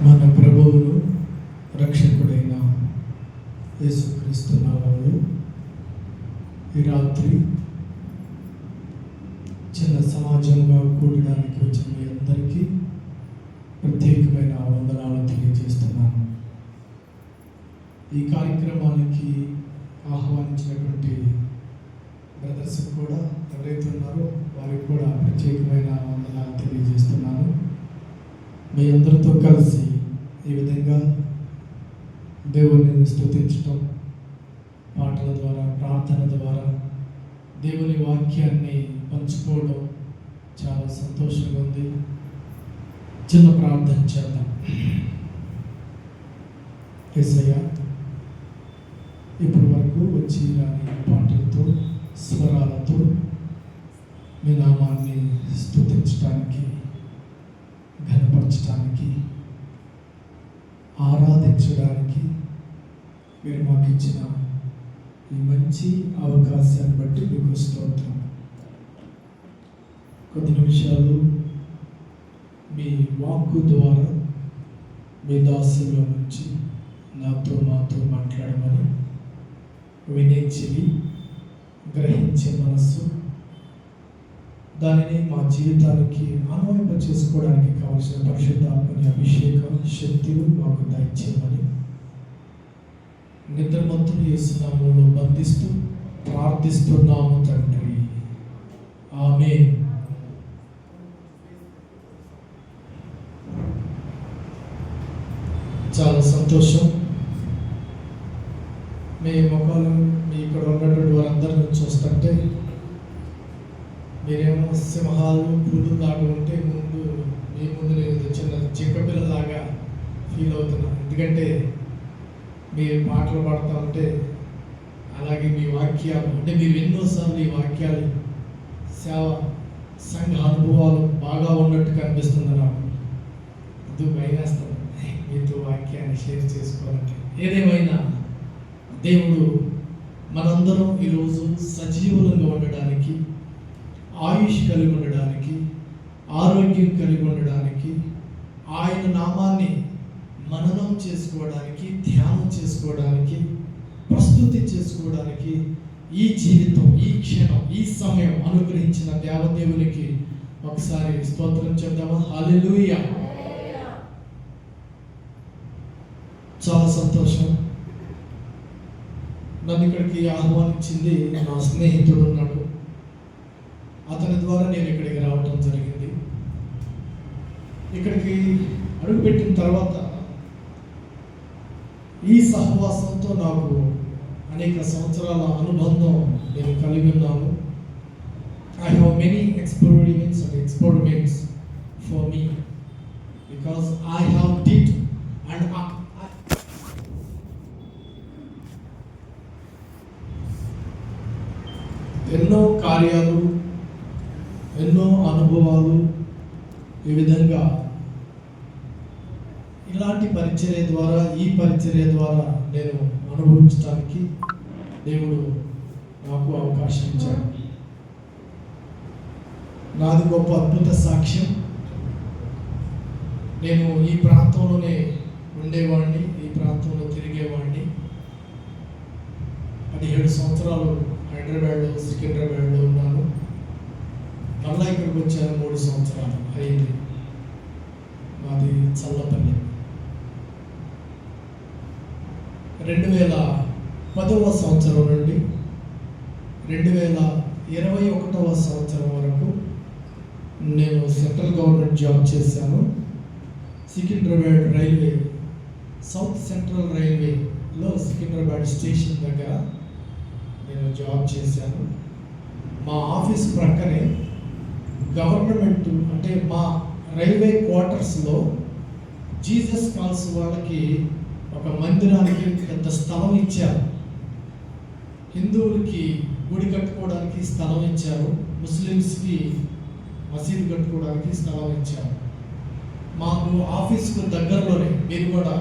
మన ప్రభువును రక్షకుడైన యేసుక్రీస్తు నామములో ఈ రాత్రి చిన్న సమాజంగా కూడడానికి వచ్చిన మీ అందరికీ ప్రత్యేకమైన వందనాలు తెలియజేస్తున్నాను. ఈ కార్యక్రమానికి ఆహ్వానించినటువంటి బ్రదర్స్ కూడా ఎవరైతే ఉన్నారో వారికి కూడా ప్రత్యేకమైన వందనాలు తెలియజేస్తున్నాను. మీ అందరితో కలిసి ఈ విధంగా దేవుని స్తుతించటం, పాటల ద్వారా, ప్రార్థన ద్వారా దేవుని వాక్యాన్ని పంచుకోవడం చాలా సంతోషంగా ఉంది. చిన్న ప్రార్థన చేద్దాం. యేసయ్య, ఇప్పటి వరకు వచ్చి రాని పాటలతో, స్వరాలతో మీ నామాన్ని స్తుతించడానికి, ఘనపరచడానికి, ఆరాధించడానికి మీరు మాకు ఇచ్చిన ఈ మంచి అవకాశాన్ని బట్టి మీకు స్తోత్రం. కొద్ది నిమిషాలు మీ వాక్కు ద్వారా మీ దాసులో నుంచి మాతో మాట్లాడమని, వినే చెవి, గ్రహించే మనస్సు, దానిని మా జీవితానికి అన్వయింప చేసుకోవడానికి కావలసిన పరిశుద్ధాత్మని అభిషేక శక్తులు మాకు దయచేయమని నిద్రమత్తులు యేసునామములో బంధిస్తూ ప్రార్థిస్తున్నాము తండ్రి. ఆమేన్. చాలా సంతోషం. మీ ముఖాలు మీ ఇక్కడ ఉన్నటువంటి వారందరిని చూస్తుంటే మీరేమో సింహాలు పులులు లాగా ఉంటే మీ ముందు నేను చిన్న చిక్క పిల్లలాగా ఫీల్ అవుతున్నాను. ఎందుకంటే మీరు పాటలు పాడుతూ ఉంటే, అలాగే మీ వాక్యాలు అంటే మీరు ఎన్నోసార్లు ఈ వాక్యాలు సేవ సంఘ అనుభవాలు బాగా ఉన్నట్టు కనిపిస్తుంది. నాకు ఇది భయమేస్తుంది మీతో వాక్యాన్ని షేర్ చేసుకోవాలంటే. ఏదేమైనా దేవుడు మనందరం ఈరోజు సజీవులంగా ఉండడానికి, ఆయుష్ కలిగి ఉండడానికి, ఆరోగ్యం కలిగి ఉండడానికి, ఆయన నామాన్ని మననం చేసుకోవడానికి, ధ్యానం చేసుకోవడానికి, ప్రస్తుతి చేసుకోవడానికి ఈ జీవితం, ఈ క్షణం, ఈ సమయం అనుగ్రహించిన దేవదేవునికి ఒకసారి స్తోత్రం చెప్దామా? హల్లెలూయా. చాలా సంతోషం. నన్ను ఇక్కడికి ఆహ్వానించింది నా స్నేహితుడు ఉన్నాడు. అతని ద్వారా నేను ఇక్కడికి రావటం జరిగింది. ఇక్కడికి అడుగుపెట్టిన తర్వాత ఈ సహవాసంతో నాకు అనేక సంవత్సరాల అనుబంధం నేను కలిగి ఉన్నాను. I have many experiments for me because I have did and ఎన్నో కార్యాలు, ఎన్నో అనుభవాలు ఈ విధంగా ఇలాంటి పరిచర్య ద్వారా, ఈ పరిచర్య ద్వారా నేను అనుభవించడానికి దేవుడు నాకు అవకాశం ఇచ్చాడు. నాది గొప్ప అద్భుత సాక్ష్యం. నేను ఈ ప్రాంతంలోనే ఉండేవాడిని, ఈ ప్రాంతంలో తిరిగేవాడిని. 17 సంవత్సరాలు హైదరాబాద్లో, సికింద్రాబాద్లో ఉన్నాను. మళ్ళా ఇక్కడికి వచ్చాను. 3 సంవత్సరాలు అయింది. మాది చల్లపల్లి. 2010వ సంవత్సరం నుండి 2021వ సంవత్సరం వరకు నేను సెంట్రల్ గవర్నమెంట్ జాబ్ చేశాను. సికింద్రాబాద్ రైల్వే, సౌత్ సెంట్రల్ రైల్వేలో సికింద్రాబాద్ స్టేషన్ దగ్గర నేను జాబ్ చేశాను. మా ఆఫీస్ ప్రక్కనే గవర్నమెంట్ అంటే మా రైల్వే క్వార్టర్స్లో జీసస్ కాల్స్ వాళ్ళకి ఒక మందిరానికి పెద్ద స్థలం ఇచ్చారు. హిందువులకి గుడి కట్టుకోవడానికి స్థలం ఇచ్చారు, ముస్లిమ్స్కి మసీదు కట్టుకోవడానికి స్థలం ఇచ్చారు. మాకు ఆఫీస్కు దగ్గరలోనే, మీరు కూడా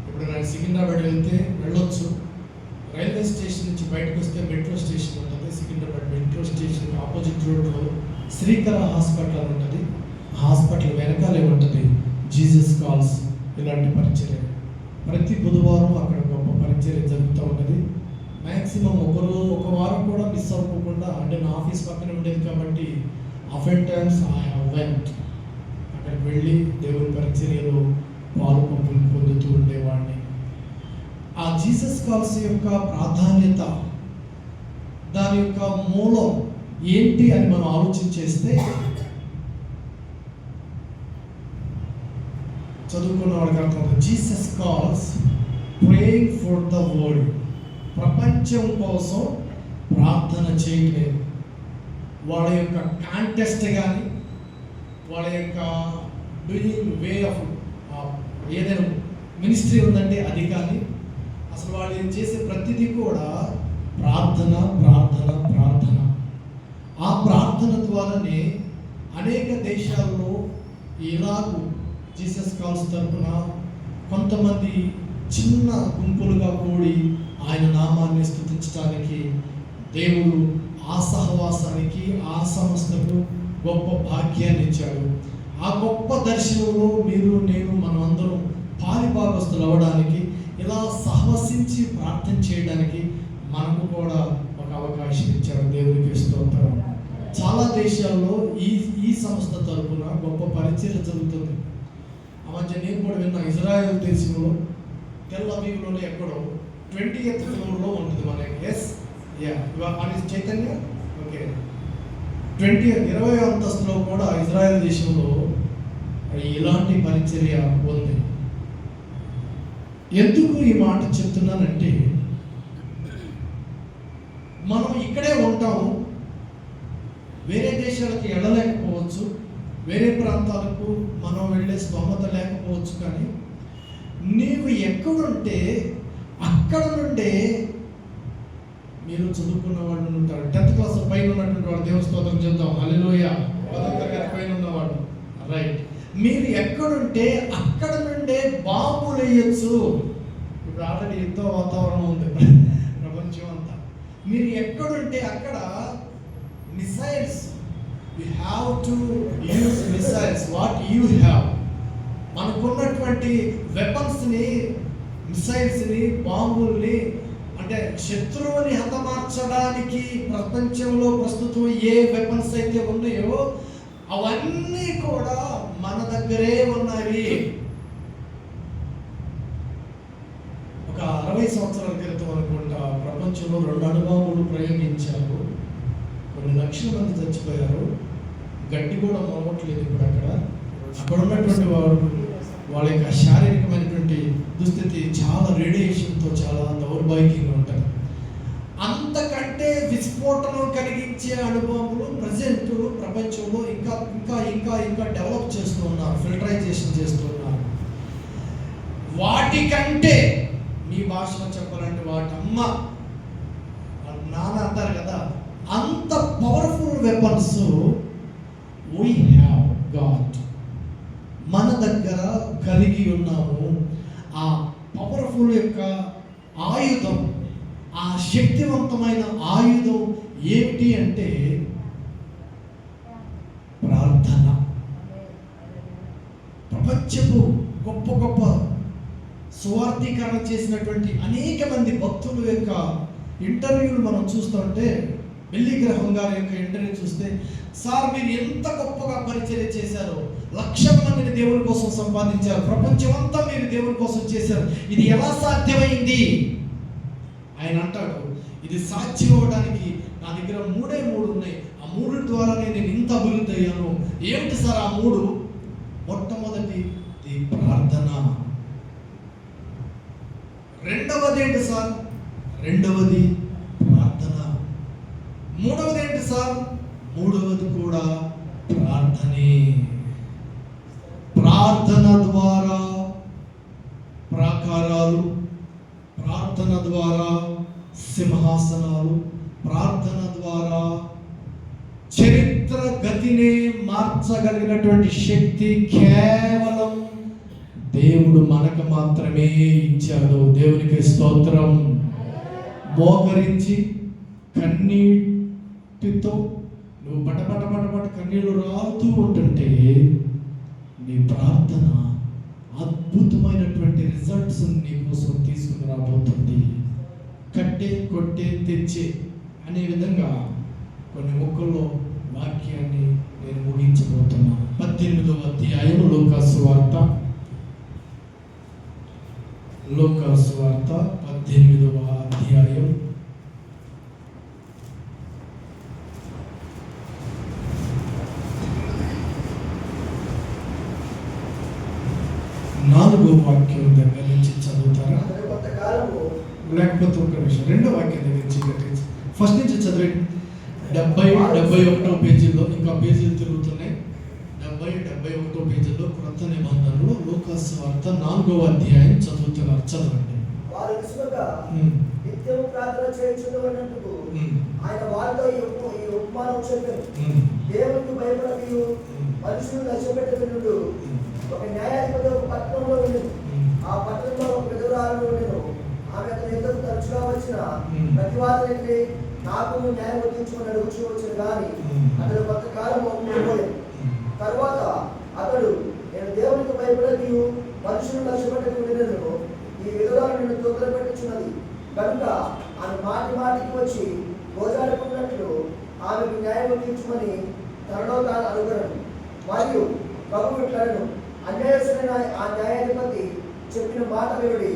ఇప్పుడు నేను సికింద్రాబాద్ వెళ్తే వెళ్ళొచ్చు. రైల్వే స్టేషన్ నుంచి బయటకు వస్తే మెట్రో స్టేషన్ ఉంటుంది. సికింద్రాబాద్ మెట్రో స్టేషన్ ఆపోజిట్ రోడ్లో శ్రీకర హాస్పిటల్ ఉంటుంది. హాస్పిటల్ వెనకాలే ఉంటుంది జీసస్ కాల్స్ ఇలాంటి పరిచర్య. ప్రతి బుధవారం అక్కడ గొప్ప పరిచర్య జరుగుతూ ఉన్నది. మ్యాక్సిమం ఒక వారం కూడా మిస్ అవ్వకుండా, అంటే నా ఆఫీస్ పక్కన ఉండేది కాబట్టి ఆఫెన్ టైమ్స్ ఐ వెంట్, అక్కడికి వెళ్ళి దేవుని పరిచర్యలో పాలు పంపులు పొందుతూ ఉండేవాడిని. ఆ జీసస్ కాల్స్ యొక్క ప్రాధాన్యత, దాని యొక్క మూలం ఏంటి అని మనం ఆలోచించేస్తే, చదువుకున్న వాడికి అర్థమవుతుంది. Jesus calls praying for the world. ప్రపంచం కోసం ప్రార్థన చేయలేదు. వాళ్ళ యొక్క కాంటెస్ట్ కానీ, వాళ్ళ యొక్క డూయింగ్ వే ఆఫ్ ఏదైనా మినిస్ట్రీ ఉందంటే అది కానీ, అసలు వాళ్ళు చేసే ప్రతిదీ కూడా ప్రార్థన ప్రార్థన ప్రార్థన. ఆ ప్రార్థన ద్వారానే అనేక దేశాల్లో ఇలాగూ జీసస్ కాల్స్ తరపున కొంతమంది చిన్న గుంపులుగా కూడి ఆయన నామాన్ని స్తుతించడానికి దేవుడు ఆ సహవాసానికి, ఆ సంస్థకు గొప్ప భాగ్యాన్ని ఇచ్చాడు. ఆ గొప్ప దర్శనంలో మీరు నేను మనం అందరం పాలిభాగస్తులు అవ్వడానికి, ఇలా సహవసించి ప్రార్థన చేయడానికి మనకు కూడా ఒక అవకాశం ఇచ్చాడు. దేవునికి స్తోత్రం. చాలా దేశాల్లో ఈ సంస్థ తరపున గొప్ప పరిచర్య జరుగుతుంది. ఆ మధ్య నేను కూడా విన్నా, ఇజ్రాయెల్ దేశంలో టెల్ అవీవ్లోనే ఎక్కడో 20th ఫ్లోర్లో ఉంటుంది మనకి. ఎస్ అని చైతన్య ఓకే 20వ అంతస్తులో కూడా ఇజ్రాయెల్ దేశంలో ఇలాంటి పరిచర్య ఉంది. ఎందుకు ఈ మాట చెప్తున్నానంటే, మనం ఇక్కడే ఉంటాము, వేరే దేశాలకు వెళ్ళలేకపోవచ్చు, వేరే ప్రాంతాలకు మనం వెళ్ళే స్తోమత లేకపోవచ్చు, కానీ నీవు ఎక్కడుంటే అక్కడ నుండే మీరు చదువుకున్న వాళ్ళు ఉంటారు. 10th క్లాస్ పైన ఉన్నటువంటి వాడు దేవుని స్తోత్రం చెప్తాం. హల్లెలూయా. 10వ తరగతి పైన ఉన్నవాడు రైట్. మీరు ఎక్కడుంటే అక్కడ నుండే బాంబులు వేయచ్చు. ఇప్పుడు ఆల్రెడీ ఎంతో వాతావరణం ఉంది ప్రపంచం అంతా. మీరు ఎక్కడుంటే అక్కడ missiles, you have to use missiles what you have. మనకున్నటువంటి వెపన్స్ని, మిసైల్స్ని, బాంబుల్ని, అంటే శత్రువుని హతమార్చడానికి ప్రపంచంలో ప్రస్తుతం ఏ వెపన్స్ అయితే ఉన్నాయో అవన్నీ కూడా మన దగ్గరే ఉన్నాయి. ఒక 60 సంవత్సరాల క్రితం అనుకుంటా ప్రపంచంలో 2 అణుబాంబులు ప్రయోగించారు. కొన్ని లక్షల మంది చచ్చిపోయారు. గడ్డి కూడా మొలవట్లేదు ఇప్పుడు అక్కడ ఉన్నటువంటి వాళ్ళ యొక్క శారీరకమైనటువంటి దుస్థితి చాలా రేడియేషన్తో చాలా దౌర్భాగ్యంగా ఉంటుంది. అంతకంటే విస్ఫోటనం కలిగించే అణుబాంబులు ప్రజెంట్ ప్రపంచంలో ఇంకా ఇంకా ఇంకా ఇంకా డెవలప్ చేస్తూ ఉన్నారు, ఫిల్టరైజేషన్ చేస్తూ ఉన్నారు. వాటికంటే మీ భాషలో చెప్పాలంటే వాటమ్మ నాన్న అంటారు కదా, అంత powerful weapons we have got. మన దగ్గర కలిగి ఉన్నాము. ఆ పవర్ఫుల్ యొక్క ఆయుధం, ఆ శక్తివంతమైన ఆయుధం ఏమిటి అంటే ప్రార్థన. ప్రపంచపు గొప్ప గొప్ప సువార్థీకరణ చేసినటువంటి అనేక మంది భక్తుల యొక్క ఇంటర్వ్యూలు మనం చూస్తుంటే, బిల్లీ గ్రహం గారి యొక్క ఇంటర్వ్యూ చూస్తే, సార్ మీరు ఎంత గొప్పగా పరిచర్య చేశారో, లక్షల మందిని దేవుని కోసం సంపాదించారు, ప్రపంచం అంతా మీరు దేవుని కోసం చేశారు, ఇది ఎలా సాధ్యమైంది? ఆయన అంటాడు, ఇది సాధ్యం అవడానికి నా దగ్గర 3 ఉన్నాయి. ఆ 3 ద్వారానే నేను ఇంత అభివృద్ధి అయ్యాను. ఏమిటి సార్ ఆ 3? మొట్టమొదటి ప్రార్థన. రెండవది ఏంటి సార్? రెండవది ప్రార్థన. మూడవది ఏంటి సార్? మూడవది కూడా ప్రార్థనే. ప్రార్థన ద్వారా ప్రాకారాలు, ప్రార్థన ద్వారా సింహాసనాలు, ప్రార్థన ద్వారా చరిత్ర గతిని మార్చగలిగినటువంటి శక్తి కేవలం దేవుడు మనకు మాత్రమే ఇచ్చాడు. దేవునికి స్తోత్రం. మోకరించి కన్నీటితో నువ్వు పటపట పటపట కన్నీళ్ళు రాలుతూ ఉంటుంటే నీ ప్రార్థన అద్భుతమైన రిజల్ట్స్ నీ కోసం తీసుకుని రాబోతుంది. కట్టే, కొట్టే, తెచ్చే అనే విధంగా కొన్ని ముక్కల్లో వాక్యాన్ని నేను ముగించబోతున్నాను. 18వ అధ్యాయం లూకాసు వార్త 18వ అధ్యాయం 4వ వాక్యం దగ్గర నుంచి చదువుతారా? లేకపోతే ఒక నిమిషం 2వ వాక్యం దగ్గర నుంచి ఫస్ట్ నుంచి చదివండి. 71వ పేజీలో, ఇంకా పేజీలు తిరుగుతున్నాయి. 71వ పేజీలో క్రొత్త నిబంధనలో లూకాసు వార్త 4వ అధ్యాయం చదువుతున్నారు. చదవండి. వారు విసుగగా నిత్యము ప్రార్థన చేయుచుండవన్నట్టుకు ఆయన వారితో ఈ ఉపమానం చెప్పారు. దేవునికి భయపడకయు మనుషులు నష్టపెట్టనుడు ఒక న్యాయాధిపతి ఒక పట్టణంలో ఉండేది. ఆ పట్టణంలో ఒక విధవరాలు ఉండేను. ఆమె అతని ఎదురు తరచుగా వచ్చిన ప్రతి వారిని నాకు న్యాయం వర్తించుకుని అడుగుచూ వచ్చిన కానీ అతడు కొంతకాలం ఒప్పుకోలేదు. తర్వాత అతడు నేను దేవునికి భయపడకయు మనుషులు నష్టపెట్టకు ఉండేను. ఈ విధవరాలు నిన్ను తొందరపెట్టుచున్నది కనుక ఆమె మాటి మాటికి వచ్చి గోజాడుకున్నట్లు ఆమెకు న్యాయం తీర్చుమని తనలో తాను అనుకున్నాడు. మరియు ప్రభువు ఇట్లను అన్యాయస్తుడైన ఆ న్యాయాధిపతి చెప్పిన మాట వినుడి.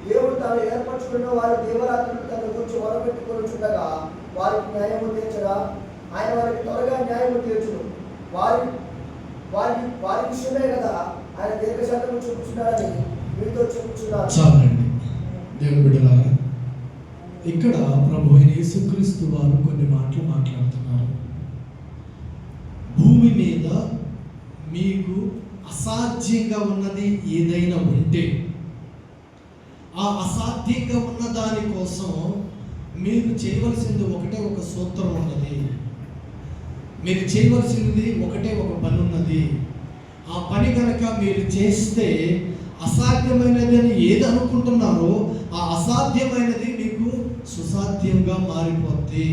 దేవుడు తాను ఏర్పరచుకున్న వారి దేవరాత్రులు తన గురించి మొరపెట్టుకొని చుండగా వారికి న్యాయము తీర్చగా ఆయన వారికి త్వరగా న్యాయము తీర్చును. వారి విషయమే కదా ఆయన దీర్ఘశాంతము చూపుచున్నాడని మీతో చెప్పుచున్నారు. చాలండి దేవుని బిడ్డలారా, ఇక్కడ ప్రభు అయిన యేసుక్రీస్తు వారు కొన్ని మాటలు మాట్లాడుతున్నారు. భూమి మీద మీకు అసాధ్యంగా ఉన్నది ఏదైనా ఉంటే, ఆ అసాధ్యంగా ఉన్న దానికోసం మీరు చేయవలసింది ఒకటే ఒక సూత్రం ఉన్నది. మీరు చేయవలసింది ఒకటే ఒక పని ఉన్నది. ఆ పని కనుక మీరు చేస్తే అసాధ్యమైనది అని ఏది అనుకుంటున్నారో ఆ అసాధ్యమైనది మీకు సుసాధ్యంగా మారిపోతుంది,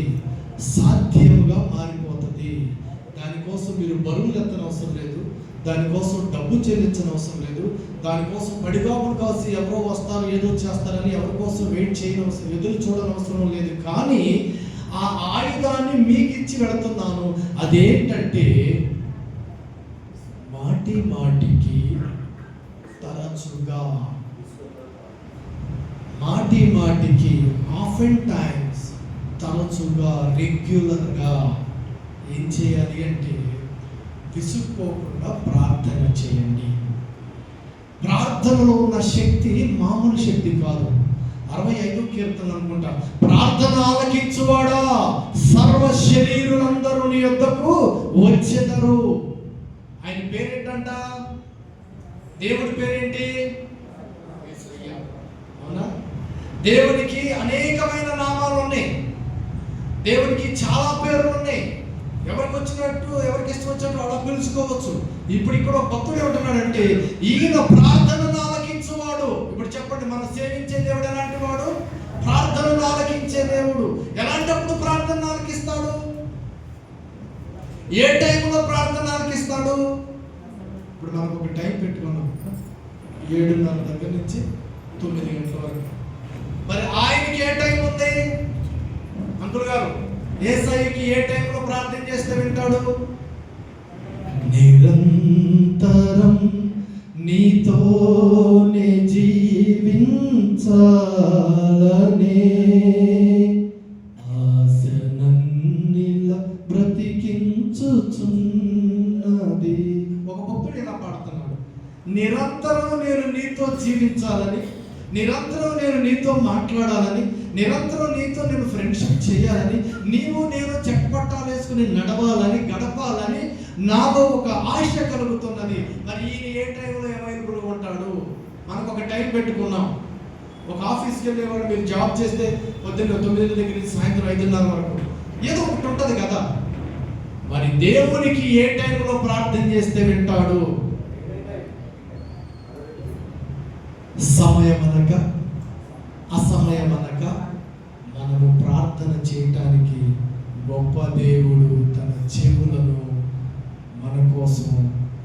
సాధ్యంగా మారిపోతుంది. దానికోసం మీరు బరువులు ఎత్తనవసరం లేదు, దానికోసం డబ్బు చెల్లించనవసరం లేదు, దానికోసం పడిగాపులు కాసి ఎవరో వస్తారు ఏదో చేస్తారని ఎవరి కోసం వెయిట్ చేయనవసరం, ఎదురు చూడనవసరం లేదు. కానీ ఆ ఆయుధాన్ని మీకు ఇచ్చి వెళుతున్నాను. అదేంటంటే మాటి మాటికి తరచుగా, మాటి మాటికి ఆఫెన్ టైమ్స్, తరచుగా, రెగ్యులర్గా ఏం చేయాలి అంటే విసుక్కోకుండా ప్రార్థన చేయండి. ప్రార్థనలో ఉన్న శక్తి మామూలు శక్తి కాదు. 65వ కీర్తన అనుకుంటా, ప్రార్థన ఆలకించువాడా సర్వ శరీరులందరూ నీ యొద్దకు వచ్చెదరు. ఆయన పేరేంటంట? దేవుడి పేరేంటి? అవునా? దేవునికి అనేకమైన నామాలు ఉన్నాయి, దేవునికి చాలా పేర్లు ఉన్నాయి. ఎవరికి వచ్చినట్టు, ఎవరికి ఇష్టం వచ్చినట్టు అలా పిలుచుకోవచ్చు. ఇప్పుడు ఇక్కడ భక్తుడు ఏమంటున్నాడంటే ఈయన ప్రార్థనను ఆలకించువాడు. ఇప్పుడు చెప్పండి, మనం సేవించే దేవుడు ఎలాంటి వాడు? ప్రార్థనను ఆలకించే దేవుడు. ఎలాంటప్పుడు ప్రార్థన ఆలకిస్తాడు? ఏ టైంలో ప్రార్థన ఆలకిస్తాడు? ఇప్పుడు మనకు ఒక టైం పెట్టుకున్నాం, 7:30 దగ్గర నుంచి 9 గంటల వరకు. మరి ఆయనకి ఏ టైం ఉంది? అంకుల్ గారు, యేసయ్యకి ఏ టైంలో ప్రార్థన చేస్తే వింటాడు? నిరంతరం నీతోనే జీవించాలనే ఆశనన్నిలా బ్రతికించుచున్నది. ఒక భక్తుడు ఇలా పాడుతున్నాడు, నిరంతరం నేను నీతో జీవించాలని, నిరంతరం నేను నీతో మాట్లాడాలని, నిరంతరం నీతో నేను ఫ్రెండ్షిప్ చేయాలని, నీవు నేను చెక్కపట్టాలు వేసుకుని నడవాలని, గడపాలని నాలో ఒక ఆశ కలుగుతున్నది. మరి ఈయన ఏ టైంలో అవైలబుల్గా ఉంటాడు? మనకు ఒక టైం పెట్టుకున్నాం. ఒక ఆఫీస్కి వెళ్ళేవాడు, మీరు జాబ్ చేస్తే పొద్దున్న 9 దగ్గర నుంచి సాయంత్రం 5:30 వరకు ఏదో ఒకటి ఉంటుంది కదా. మరి దేవునికి ఏ టైంలో ప్రార్థన చేస్తే వింటాడు? సమయమనక అసమయమనక మనము ప్రార్థన చేయటానికి గొప్ప దేవుడు తన చెవులను మన కోసం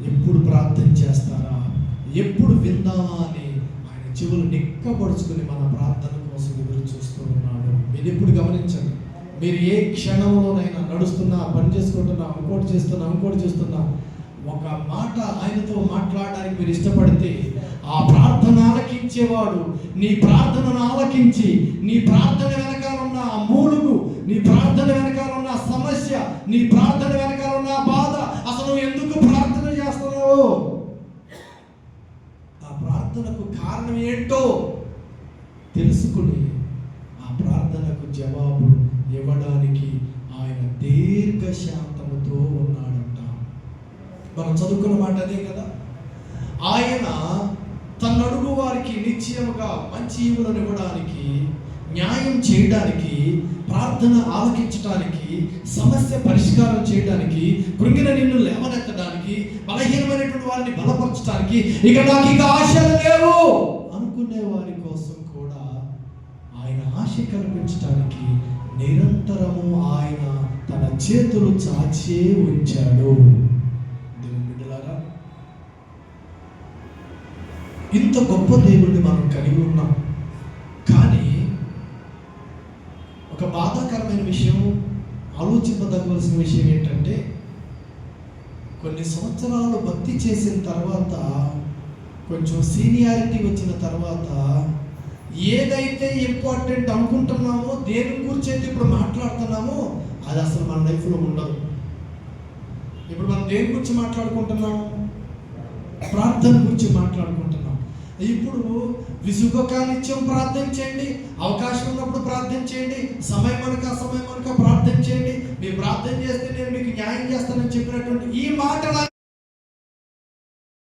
ఎప్పుడు ప్రార్థన చేస్తారా, ఎప్పుడు విందామా అని ఆయన చెవులు నిక్కపరుచుకుని మన ప్రార్థన కోసం ఎదురు చూస్తూ ఉన్నాడు. మీరు ఎప్పుడు గమనించండి, మీరు ఏ క్షణంలోనైనా నడుస్తున్నా, పని చేసుకుంటున్నా, ఇంకోటి చేస్తున్నా ఒక మాట ఆయనతో మాట్లాడడానికి మీరు ఇష్టపడితే ఆ ప్రార్థన ఆలకించేవాడు నీ ప్రార్థనను ఆలకించి, నీ ప్రార్థన వెనకాల ఉన్న ఆ మూలుగు, నీ ప్రార్థన వెనకాల ఉన్న సమస్య, నీ ప్రార్థన వెనకాల ఉన్న బాధ, అసలు ఎందుకు ప్రార్థన చేస్తున్నావు, ఆ ప్రార్థనకు కారణం ఏంటో తెలుసుకుని ఆ ప్రార్థనకు జవాబు ఇవ్వడానికి ఆయన దీర్ఘశాంతముతో ఉన్నాడంట. మనం చదువుకున్న మాట అదే కదా. ఆయన తన అడుగు వారికి నిశ్చయముగా మంచి ఈవులను ఇవ్వడానికి, న్యాయం చేయడానికి, ప్రార్థన ఆలకించడానికి, సమస్య పరిష్కారం చేయడానికి, కృంగిన నిన్ను లేవనెత్తడానికి, బలహీనమైనటువంటి వారిని బలపరచడానికి, ఇక నాకు ఇక ఆశలు లేవు అనుకునే వారి కోసం కూడా ఆయన ఆశ కల్పించడానికి నిరంతరము ఆయన తన చేతులు చాచే ఉంచాడు. దేవుని బిడ్డలారా, ఇంత గొప్ప దేవుడిని మనం కలిగి ఉన్నాం. కానీ ఒక బాధాకరమైన విషయం, ఆలోచింపదగవలసిన విషయం ఏంటంటే, కొన్ని సంవత్సరాలు భక్తి చేసిన తర్వాత, కొంచెం సీనియారిటీ వచ్చిన తర్వాత, ఏదైతే ఇంపార్టెంట్ అనుకుంటున్నామో, దేని గురించి అయితే ఇప్పుడు మాట్లాడుతున్నామో అది అసలు మన లైఫ్లో ఉండదు. ఇప్పుడు మనం దేని గురించి మాట్లాడుకుంటున్నాం? ప్రార్థన గురించి మాట్లాడుకుంటున్నాం. ఇప్పుడు విసుగక నిత్యం ప్రార్థన చేయండి, అవకాశం ఉన్నప్పుడు ప్రార్థన చేయండి, సమయం అనక ప్రార్థన చేయండి, మీరు ప్రార్థన చేస్తే నేను మీకు న్యాయం చేస్తానని చెప్పినటువంటి ఈ మాటలు